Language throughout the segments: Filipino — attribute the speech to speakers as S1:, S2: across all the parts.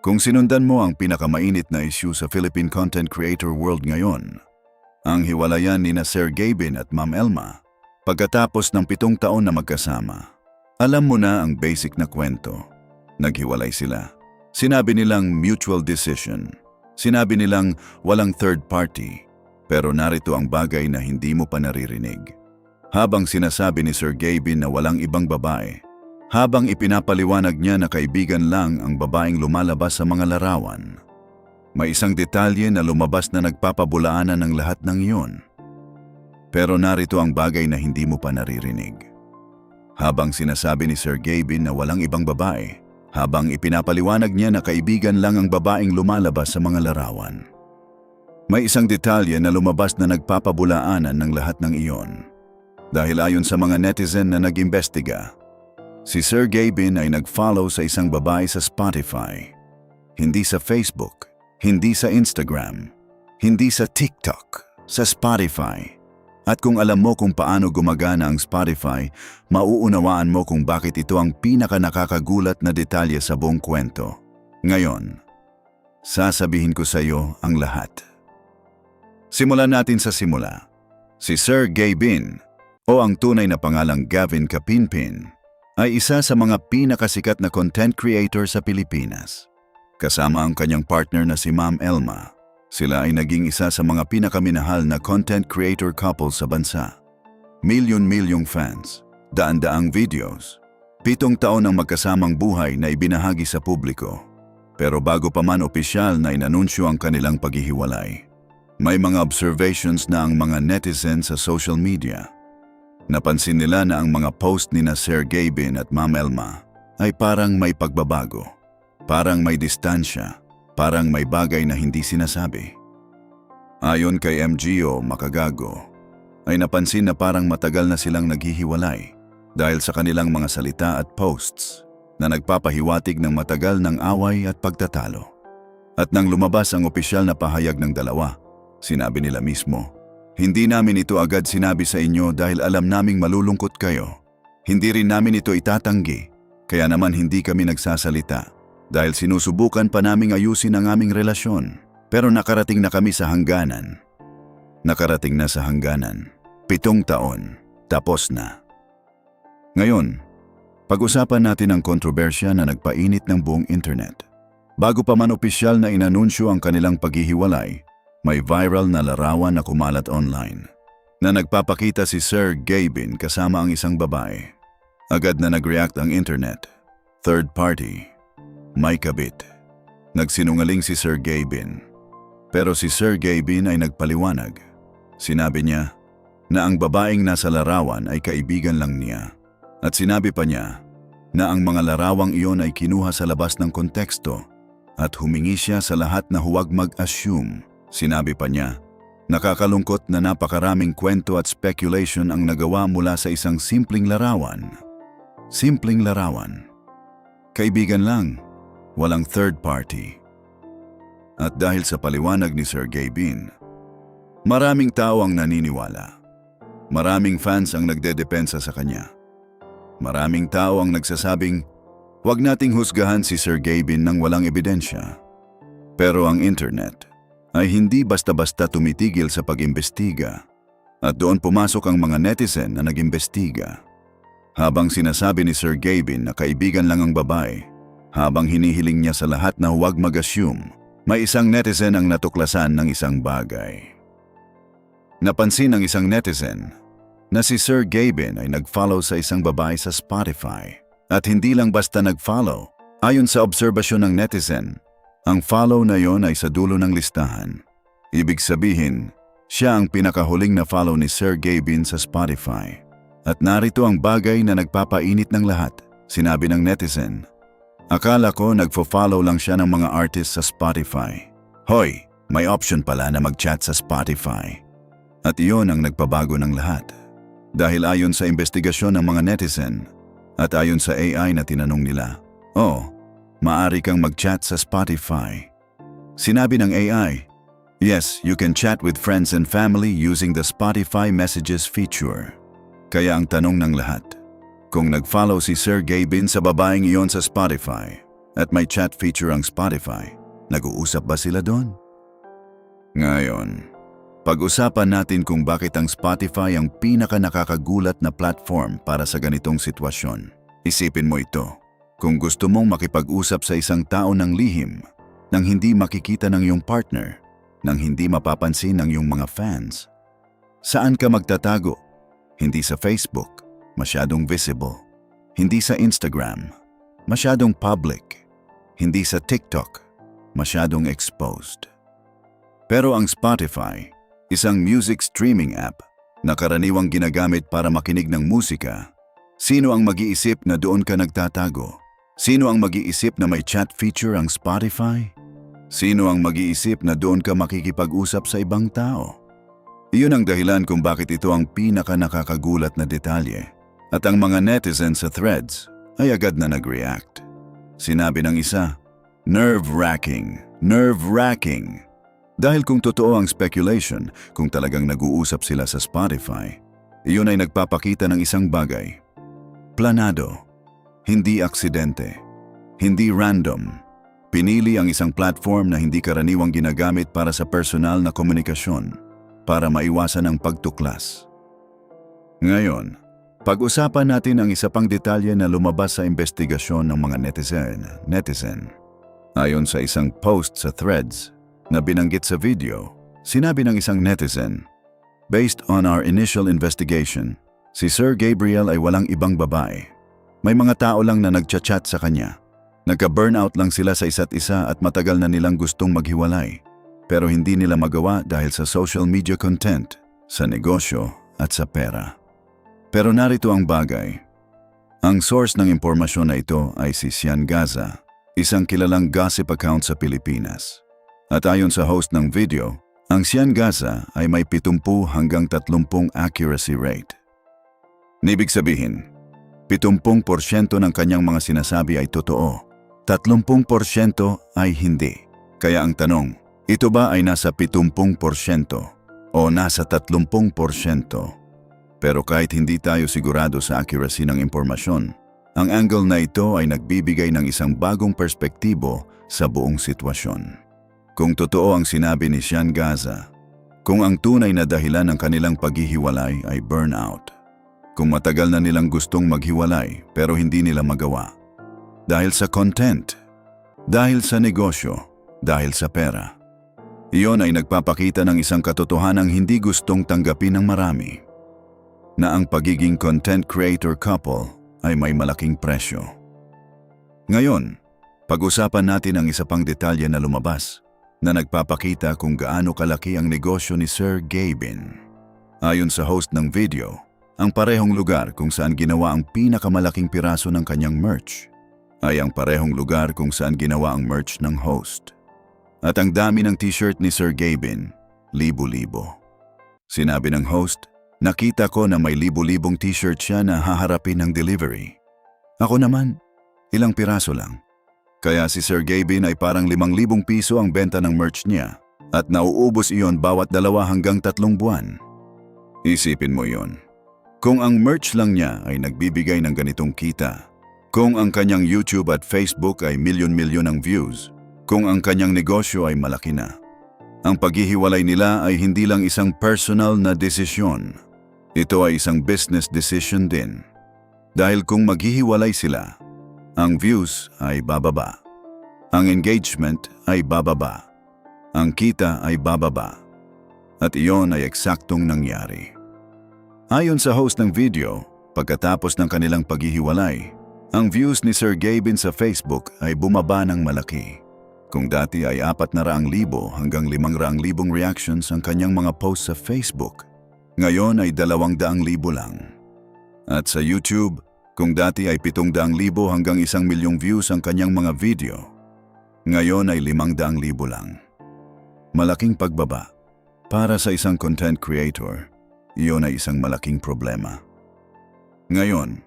S1: Kung sinundan mo ang pinakamainit na issue sa Philippine content creator world ngayon, ang hiwalayan ni Sir Gavin at Ma'am Elma, pagkatapos ng 7 taon na magkasama. Alam mo na ang basic na kwento. Naghiwalay sila. Sinabi nilang mutual decision. Sinabi nilang walang third party. Pero narito ang bagay na hindi mo pa naririnig. Habang sinasabi ni Sir Gavin na walang ibang babae, habang ipinapaliwanag niya na kaibigan lang ang babaeng lumalabas sa mga larawan, may isang detalye na lumabas na nagpapabulaanan ng lahat ng iyon. Pero narito ang bagay na hindi mo pa naririnig. Habang sinasabi ni Sir Gavin na walang ibang babae, habang ipinapaliwanag niya na kaibigan lang ang babaeng lumalabas sa mga larawan, may isang detalye na lumabas na nagpapabulaanan ng lahat ng iyon. Dahil ayon sa mga netizen na nag-imbestiga, si Sir Gavin ay nag-follow sa isang babae sa Spotify. Hindi sa Facebook, hindi sa Instagram, hindi sa TikTok, sa Spotify. At kung alam mo kung paano gumagana ang Spotify, mauunawaan mo kung bakit ito ang pinaka-nakakagulat na detalye sa buong kwento. Ngayon, sasabihin ko sa iyo ang lahat. Simulan natin sa simula. Si Sir Gavin, o ang tunay na pangalang Gavin Kapinpin, ay isa sa mga pinakasikat na content creator sa Pilipinas. Kasama ang kanyang partner na si Ma'am Elma, sila ay naging isa sa mga pinakaminahal na content creator couple sa bansa. Milyon-milyong fans, daan-daang videos, 7 taon ng magkasamang buhay na ibinahagi sa publiko. Pero bago pa man opisyal na inanunsyo ang kanilang paghihiwalay, may mga observations na ang mga netizens sa social media. Napansin nila na ang mga post ni Sir Gavin at Ma'am Elma ay parang may pagbabago, parang may distansya, parang may bagay na hindi sinasabi. Ayon kay MGO Makagago, ay napansin na parang matagal na silang naghihiwalay dahil sa kanilang mga salita at posts na nagpapahiwatig ng matagal ng away at pagtatalo. At nang lumabas ang opisyal na pahayag ng dalawa, sinabi nila mismo, "Hindi namin ito agad sinabi sa inyo dahil alam naming malulungkot kayo. Hindi rin namin ito itatanggi, kaya naman hindi kami nagsasalita. Dahil sinusubukan pa naming ayusin ang aming relasyon, pero nakarating na kami sa hangganan." Nakarating na sa hangganan. 7 taon, tapos na. Ngayon, pag-usapan natin ang kontrobersya na nagpainit ng buong internet. Bago pa man opisyal na inanunsyo ang kanilang paghihiwalay, may viral na larawan na kumalat online na nagpapakita si Sir Gavin kasama ang isang babae. Agad na nag-react ang internet. Third party. May kabit. Nagsinungaling si Sir Gavin. Pero si Sir Gavin ay nagpaliwanag. Sinabi niya na ang babaeng nasa larawan ay kaibigan lang niya. At sinabi pa niya na ang mga larawang iyon ay kinuha sa labas ng konteksto at humingi siya sa lahat na huwag mag-assume. Sinabi pa niya, nakakalungkot na napakaraming kwento at speculation ang nagawa mula sa isang simpleng larawan. Simpleng larawan. Kaibigan lang. Walang third party. At dahil sa paliwanag ni Sir Gavin, maraming tao ang naniniwala. Maraming fans ang nagdedepensa sa kanya. Maraming tao ang nagsasabing, "Huwag nating husgahan si Sir Gavin nang walang ebidensya." Pero ang internet ay hindi basta-basta tumitigil sa pag-imbestiga. At doon pumasok ang mga netizen na nag-imbestiga. Habang sinasabi ni Sir Gavin na kaibigan lang ang babae, habang hinihiling niya sa lahat na huwag mag-assume, may isang netizen ang natuklasan ng isang bagay. Napansin ng isang netizen na si Sir Gavin ay nag-follow sa isang babae sa Spotify. At hindi lang basta nag-follow. Ayon sa obserbasyon ng netizen, ang follow na yon ay sa dulo ng listahan. Ibig sabihin, siya ang pinakahuling na follow ni Sir Gavin sa Spotify. At narito ang bagay na nagpapainit ng lahat. Sinabi ng netizen, "Akala ko nagfo-follow lang siya ng mga artist sa Spotify. Hoy, may option pala na mag-chat sa Spotify." At iyon ang nagpabago ng lahat. Dahil ayon sa investigasyon ng mga netizen at ayon sa AI na tinanong nila, maari kang mag-chat sa Spotify. Sinabi ng AI, "Yes, you can chat with friends and family using the Spotify Messages feature." Kaya ang tanong ng lahat, kung nag-follow si Sir Gavin sa babaeng iyon sa Spotify, at may chat feature ang Spotify. Nag-uusap ba sila doon? Ngayon, pag-usapan natin kung bakit ang Spotify ang pinaka-nakakagulat na platform para sa ganitong sitwasyon. Isipin mo ito. Kung gusto mong makipag-usap sa isang tao ng lihim, nang hindi makikita ng iyong partner, nang hindi mapapansin ng iyong mga fans, saan ka magtatago? Hindi sa Facebook, masyadong visible. Hindi sa Instagram, masyadong public. Hindi sa TikTok, masyadong exposed. Pero ang Spotify, isang music streaming app na karaniwang ginagamit para makinig ng musika, sino ang mag-iisip na doon ka nagtatago? Sino ang mag-iisip na may chat feature ang Spotify? Sino ang mag-iisip na doon ka makikipag-usap sa ibang tao? Iyon ang dahilan kung bakit ito ang pinaka-nakakagulat na detalye. At ang mga netizens sa threads ay agad na nag-react. Sinabi ng isa, nerve-wracking, nerve-wracking. Dahil kung totoo ang speculation, kung talagang nag-uusap sila sa Spotify, iyon ay nagpapakita ng isang bagay. Planado. Hindi aksidente. Hindi random. Pinili ang isang platform na hindi karaniwang ginagamit para sa personal na komunikasyon, para maiwasan ang pagtuklas. Ngayon, pag-usapan natin ang isa pang detalye na lumabas sa investigasyon ng mga netizen. Ayon sa isang post sa Threads na binanggit sa video, sinabi ng isang netizen, "Based on our initial investigation, si Sir Gabriel ay walang ibang babae. May mga tao lang na nagchat-chat sa kanya. Nagka-burnout lang sila sa isa't isa at matagal na nilang gustong maghiwalay. Pero hindi nila magawa dahil sa social media content, sa negosyo at sa pera." Pero narito ang bagay. Ang source ng impormasyon na ito ay si Sian Gaza, isang kilalang gossip account sa Pilipinas. At ayon sa host ng video, ang Sian Gaza ay may 70 hanggang 30 accuracy rate. Ibig sabihin, 70% ng kanyang mga sinasabi ay totoo, 30% ay hindi. Kaya ang tanong, ito ba ay nasa 70% o nasa 30%? Pero kahit hindi tayo sigurado sa accuracy ng impormasyon, ang angle na ito ay nagbibigay ng isang bagong perspektibo sa buong sitwasyon. Kung totoo ang sinabi ni Sian Gaza, kung ang tunay na dahilan ng kanilang paghihiwalay ay burnout, kung matagal na nilang gustong maghiwalay pero hindi nila magawa, dahil sa content, dahil sa negosyo, dahil sa pera, iyon ay nagpapakita ng isang katotohanang hindi gustong tanggapin ng marami, na ang pagiging content creator couple ay may malaking presyo. Ngayon, pag-usapan natin ang isa pang detalye na lumabas na nagpapakita kung gaano kalaki ang negosyo ni Sir Gabin. Ayon sa host ng video, ang parehong lugar kung saan ginawa ang pinakamalaking piraso ng kanyang merch ay ang parehong lugar kung saan ginawa ang merch ng host. At ang dami ng t-shirt ni Sir Gabin, libo-libo. Sinabi ng host, "Nakita ko na may libo-libong t-shirt siya na haharapin ng delivery. Ako naman, ilang piraso lang." Kaya si Sir Gabin ay parang 5,000 piso ang benta ng merch niya at nauubos iyon bawat 2 hanggang 3 buwan. Isipin mo iyon. Kung ang merch lang niya ay nagbibigay ng ganitong kita, kung ang kanyang YouTube at Facebook ay milyon-milyon ang views, kung ang kanyang negosyo ay malaki na, ang paghihiwalay nila ay hindi lang isang personal na desisyon. Ito ay isang business decision din. Dahil kung maghihiwalay sila, ang views ay bababa, ang engagement ay bababa, ang kita ay bababa, at iyon ay eksaktong nangyari. Ayon sa host ng video, pagkatapos ng kanilang paghihiwalay, ang views ni Sir Gabin sa Facebook ay bumaba ng malaki. Kung dati ay 400,000 hanggang 500,000 reactions ang kanyang mga posts sa Facebook, ngayon ay 200,000 lang. At sa YouTube, kung dati ay 700,000 hanggang 1,000,000 views ang kanyang mga video, ngayon ay 500,000 lang. Malaking pagbaba. Para sa isang content creator, iyon ay isang malaking problema. Ngayon,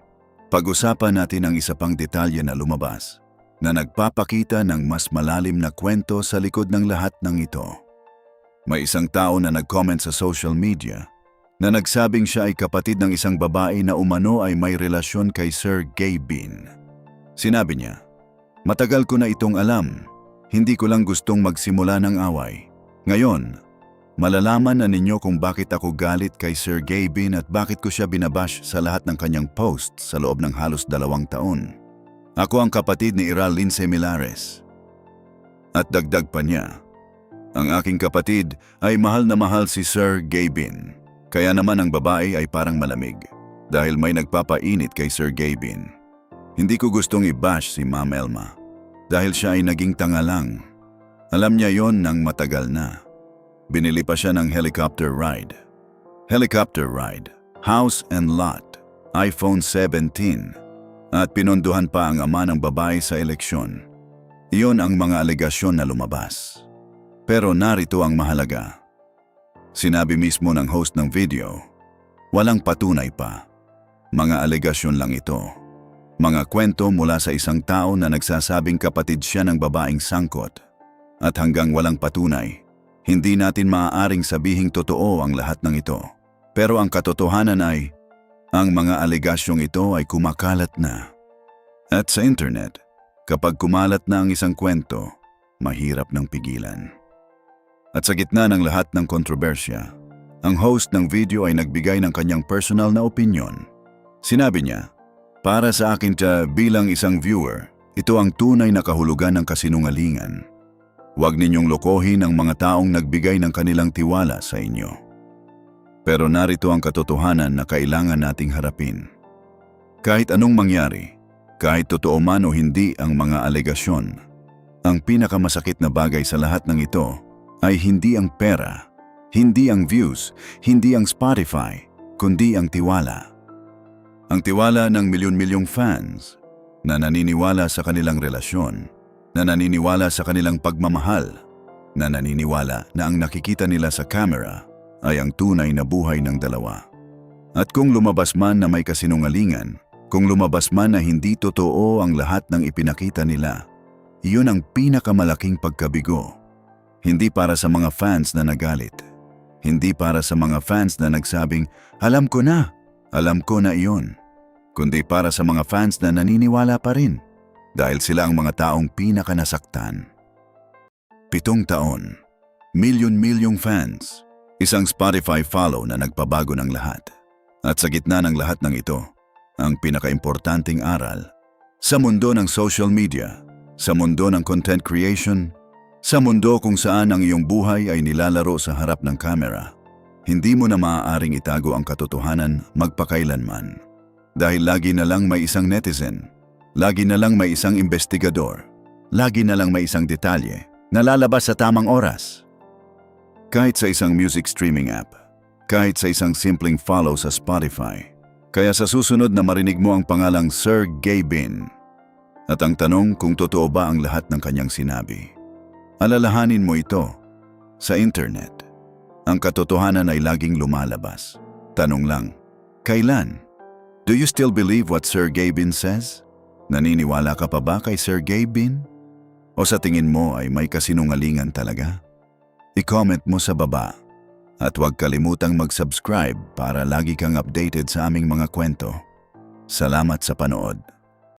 S1: pag-usapan natin ang isa pang detalye na lumabas na nagpapakita ng mas malalim na kwento sa likod ng lahat ng ito. May isang tao na nag-comment sa social media na nagsabing siya ay kapatid ng isang babae na umano ay may relasyon kay Sir Gabin. Sinabi niya, Matagal ko na itong alam. Hindi ko lang gustong magsimula ng away. Ngayon, malalaman na ninyo kung bakit ako galit kay Sir Gavin at bakit ko siya binabash sa lahat ng kanyang posts sa loob ng halos 2 taon. Ako ang kapatid ni Iral Lindsay Milares. At dagdag pa niya, ang aking kapatid ay mahal na mahal si Sir Gavin. Kaya naman ang babae ay parang malamig dahil may nagpapainit kay Sir Gavin. Hindi ko gustong i-bash si Ma'am Elma dahil siya ay naging tanga lang. Alam niya yon nang matagal na. Binili pa siya ng helicopter ride. Helicopter ride, house and lot, iPhone 17, at pinondohan pa ang ama ng babae sa eleksyon. Iyon ang mga alegasyon na lumabas. Pero narito ang mahalaga. Sinabi mismo ng host ng video, walang patunay pa. Mga alegasyon lang ito. Mga kwento mula sa isang tao na nagsasabing kapatid siya ng babaeng sangkot. At hanggang walang patunay, hindi natin maaaring sabihing totoo ang lahat ng ito. Pero ang katotohanan ay, ang mga alegasyong ito ay kumakalat na. At sa internet, kapag kumalat na ang isang kwento, mahirap nang pigilan. At sa gitna ng lahat ng kontrobersya, ang host ng video ay nagbigay ng kanyang personal na opinion. Sinabi niya, para sa akin bilang isang viewer, ito ang tunay na kahulugan ng kasinungalingan. Huwag ninyong lokohin ang mga taong nagbigay ng kanilang tiwala sa inyo. Pero narito ang katotohanan na kailangan nating harapin. Kahit anong mangyari, kahit totoo man o hindi ang mga alegasyon, ang pinakamasakit na bagay sa lahat ng ito ay hindi ang pera, hindi ang views, hindi ang Spotify, kundi ang tiwala. Ang tiwala ng milyon-milyong fans na naniniwala sa kanilang relasyon, na naniniwala sa kanilang pagmamahal, na naniniwala na ang nakikita nila sa camera ay ang tunay na buhay ng dalawa. At kung lumabas man na may kasinungalingan, kung lumabas man na hindi totoo ang lahat ng ipinakita nila, iyon ang pinakamalaking pagkabigo. Hindi para sa mga fans na nagalit. Hindi para sa mga fans na nagsabing, alam ko na iyon. Kundi para sa mga fans na naniniwala pa rin dahil sila ang mga taong pinakanasaktan. 7 taon, milyon-milyong fans, isang Spotify follow na nagpabago ng lahat. At sa gitna ng lahat ng ito, ang pinakaimportanteng aral, sa mundo ng social media, sa mundo ng content creation, sa mundo kung saan ang iyong buhay ay nilalaro sa harap ng kamera, hindi mo na maaaring itago ang katotohanan magpakailanman. Dahil lagi na lang may isang netizen, lagi na lang may isang investigador, lagi na lang may isang detalye na lalabas sa tamang oras. Kahit sa isang music streaming app, kahit sa isang simpleng follow sa Spotify. Kaya sa susunod na marinig mo ang pangalang Sir Gavin at ang tanong kung totoo ba ang lahat ng kanyang sinabi, alalahanin mo ito. Sa internet, ang katotohanan ay laging lumalabas. Tanong lang, kailan? Do you still believe what Sir Gavin says? Naniniwala ka pa ba kay Sir Gavin? O sa tingin mo ay may kasinungalingan talaga? I-comment mo sa baba. At huwag kalimutang mag-subscribe para lagi kang updated sa aming mga kwento. Salamat sa panood.